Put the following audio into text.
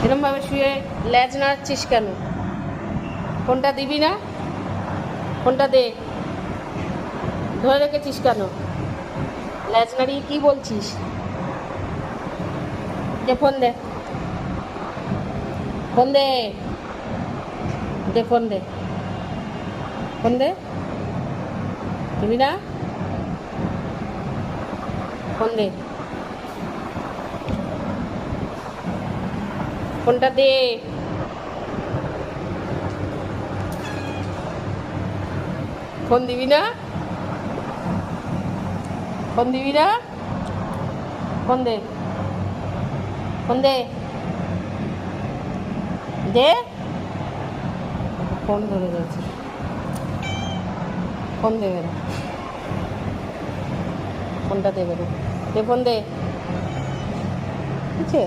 এরমভাবে শুয়ে ল্যাজ নাড়াচ্ছিস কেন? ফোনটা দিবি না? ফোনটা দে। ধরে রেখেছিস কেন? ল্যাজ নাড়িয়ে কী বলছিস? দে ফোন দে, ফোন দে, দে ফোন দে, ফোন দে। দিবি না? ফোন দে, ফোনটা দে। ফোন দিবি না? ফোন দিবি না? ফোন দে, ফোন দে, দে। ফোন ধরে রয়েছে, ফোন দেবে না, ফোনটা দেবে না, দে ফোন দে, ঠিক আছে?